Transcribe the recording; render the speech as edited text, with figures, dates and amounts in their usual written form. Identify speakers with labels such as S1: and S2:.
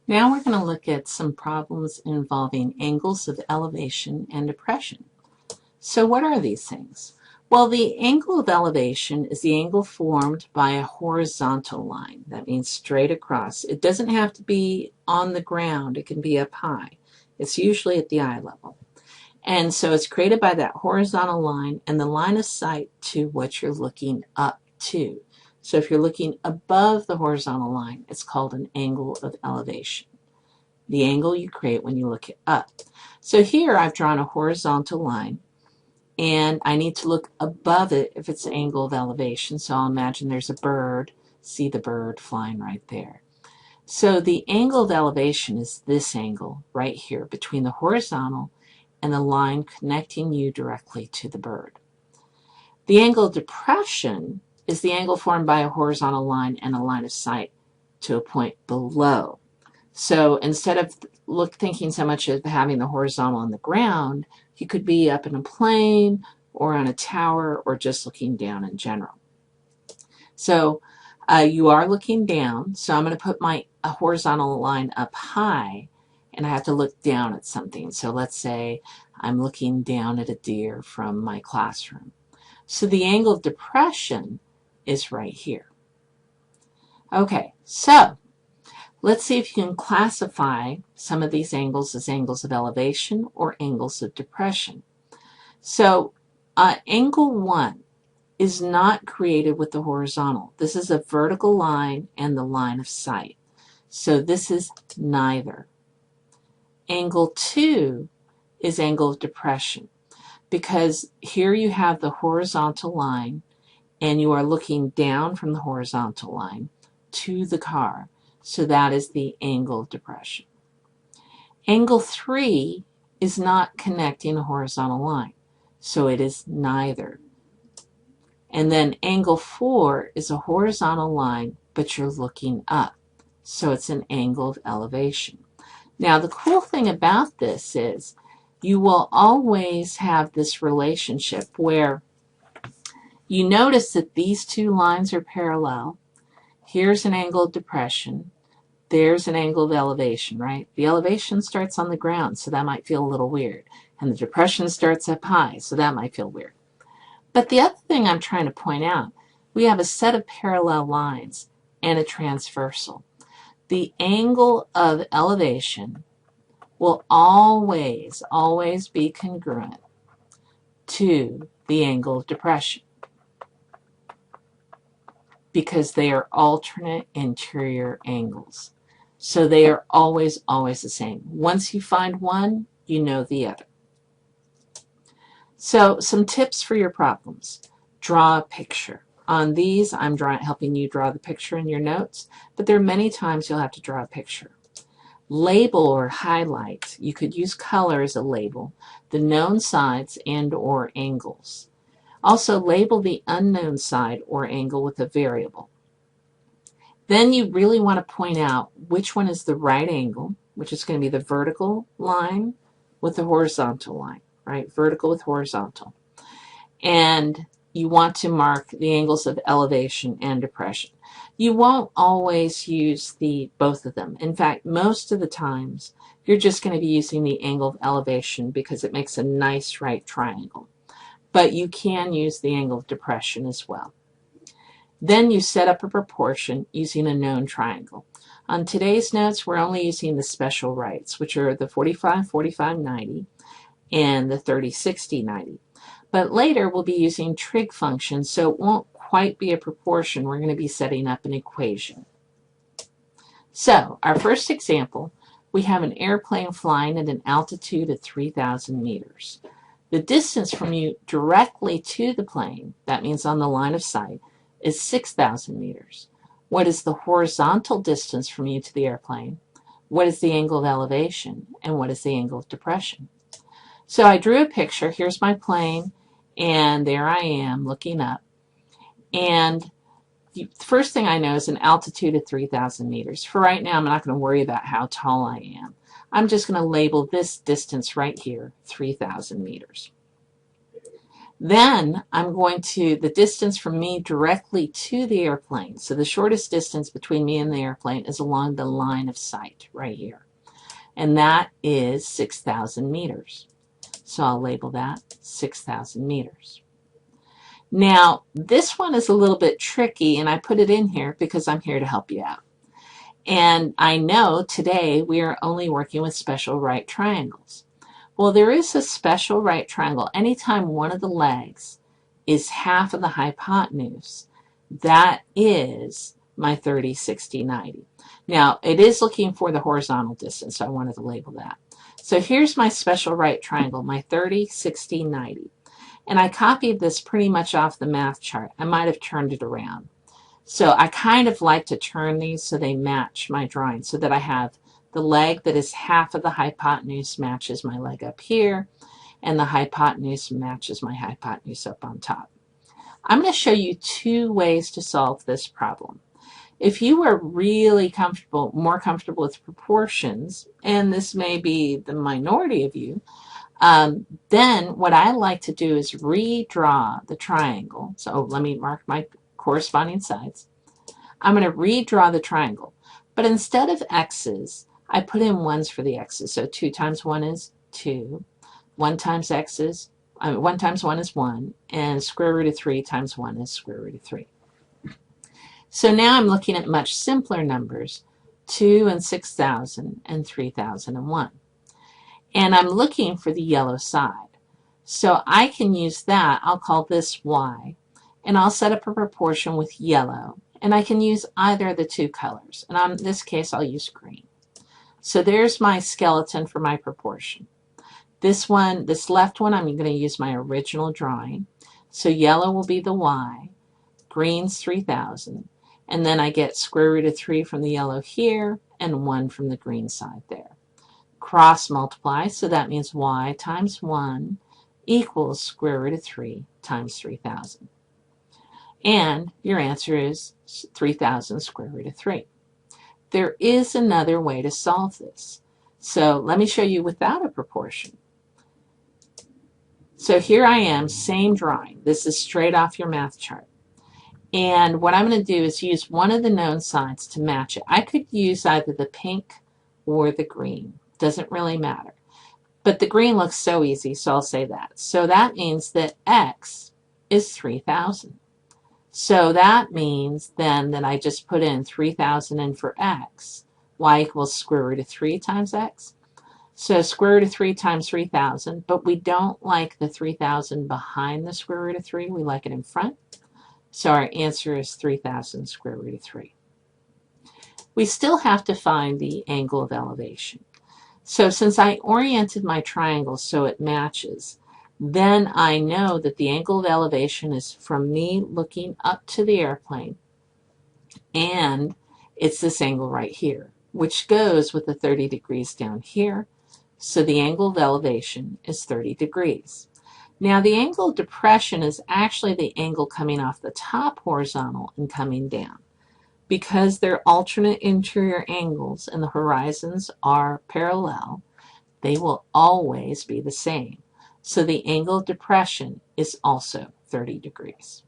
S1: Now we're going to look at some problems involving angles of elevation and depression. So what are these things? Well, the angle of elevation is the angle formed by a horizontal line. That means straight across. It doesn't have to be on the ground. It can be up high. It's usually at the eye level. And so it's created by that horizontal line and the line of sight to what you're looking up to. So if you're looking above the horizontal line, it's called an angle of elevation. The angle you create when you look it up. So here I've drawn a horizontal line and I need to look above it if it's an angle of elevation. So I'll imagine there's a bird, see the bird flying right there. So the angle of elevation is this angle right here between the horizontal and the line connecting you directly to the bird. The angle of depression is the angle formed by a horizontal line and a line of sight to a point below. So instead of thinking so much of having the horizontal on the ground, you could be up in a plane or on a tower or just looking down in general. So you are looking down, so I'm going to put my horizontal line up high and I have to look down at something. So let's say I'm looking down at a deer from my classroom. So the angle of depression is right here. Okay, so let's see if you can classify some of these angles as angles of elevation or angles of depression. So angle 1 is not created with the horizontal. This is a vertical line and the line of sight. So this is neither. Angle 2 is angle of depression because here you have the horizontal line and you are looking down from the horizontal line to the car. So that is the angle of depression. Angle 3 is not connecting a horizontal line. So it is neither. And then angle 4 is a horizontal line, but you're looking up. So it's an angle of elevation. Now the cool thing about this is you will always have this relationship where you notice that these two lines are parallel. Here's an angle of depression. There's an angle of elevation, right? The elevation starts on the ground, so that might feel a little weird. And the depression starts up high, so that might feel weird. But the other thing I'm trying to point out, we have a set of parallel lines and a transversal. The angle of elevation will always be congruent to the angle of depression because they are alternate interior angles. So they are always the same. Once you find one, you know the other. So some tips for your problems. Draw a picture. On these, I'm helping you draw the picture in your notes, but there are many times you'll have to draw a picture. Label or highlight. You could use color as a label. The known sides and or angles. Also label the unknown side or angle with a variable. Then you really want to point out which one is the right angle, which is going to be the vertical line with the horizontal line, right? Vertical with horizontal. And you want to mark the angles of elevation and depression. You won't always use both of them. In fact, most of the times, you're just going to be using the angle of elevation because it makes a nice right triangle. But you can use the angle of depression as well. Then you set up a proportion using a known triangle. On today's notes, we're only using the special rights, which are the 45, 45, 90, and the 30, 60, 90. But later, we'll be using trig functions, so it won't quite be a proportion. We're going to be setting up an equation. So, our first example, we have an airplane flying at an altitude of 3,000 meters. The distance from you directly to the plane, that means on the line of sight, is 6,000 meters. What is the horizontal distance from you to the airplane? What is the angle of elevation? And what is the angle of depression? So I drew a picture. Here's my plane, and there I am looking up. And the first thing I know is an altitude of 3,000 meters. For right now, I'm not going to worry about how tall I am. I'm just going to label this distance right here, 3,000 meters. Then I'm going to, the distance from me directly to the airplane, so the shortest distance between me and the airplane is along the line of sight right here. And that is 6,000 meters. So I'll label that 6,000 meters. Now, this one is a little bit tricky, and I put it in here because I'm here to help you out. And I know today we are only working with special right triangles. Well, there is a special right triangle. Anytime one of the legs is half of the hypotenuse, that is my 30, 60, 90. Now, it is looking for the horizontal distance, so I wanted to label that. So here's my special right triangle, my 30, 60, 90. And I copied this pretty much off the math chart. I might have turned it around. So I kind of like to turn these so they match my drawing, so that I have the leg that is half of the hypotenuse matches my leg up here, and the hypotenuse matches my hypotenuse up on top. I'm going to show you two ways to solve this problem. If you are really comfortable, more comfortable with proportions, and this may be the minority of you, then what I like to do is redraw the triangle. So let me mark my corresponding sides. I'm going to redraw the triangle, but instead of x's, I put in 1's for the x's. So 2 times 1 is 2. 1 times x is, 1 times 1 is 1, and square root of 3 times 1 is square root of 3. So now I'm looking at much simpler numbers, 2 and 6,000 and 3,001. And I'm looking for the yellow side. So I can use that. I'll call this y, and I'll set up a proportion with yellow. And I can use either of the two colors. And in this case, I'll use green. So there's my skeleton for my proportion. This one, this left one, I'm going to use my original drawing. So yellow will be the y, green's 3,000, and then I get square root of 3 from the yellow here and 1 from the green side there. Cross multiply, so that means y times 1 equals square root of 3 times 3,000. And your answer is 3,000 square root of 3. There is another way to solve this. So let me show you without a proportion. So here I am, same drawing. This is straight off your math chart. And what I'm going to do is use one of the known sides to match it. I could use either the pink or the green. Doesn't really matter. But the green looks so easy, so I'll say that. So that means that x is 3,000. So that means then that I just put in 3,000 in for x. Y equals square root of 3 times x. So square root of 3 times 3,000, but we don't like the 3,000 behind the square root of 3. We like it in front. So our answer is 3,000 square root of 3. We still have to find the angle of elevation. So since I oriented my triangle so it matches, then I know that the angle of elevation is from me looking up to the airplane, and it's this angle right here, which goes with the 30 degrees down here. So the angle of elevation is 30 degrees. Now the angle of depression is actually the angle coming off the top horizontal and coming down. Because they're alternate interior angles and the horizons are parallel, they will always be the same. So the angle of depression is also 30 degrees.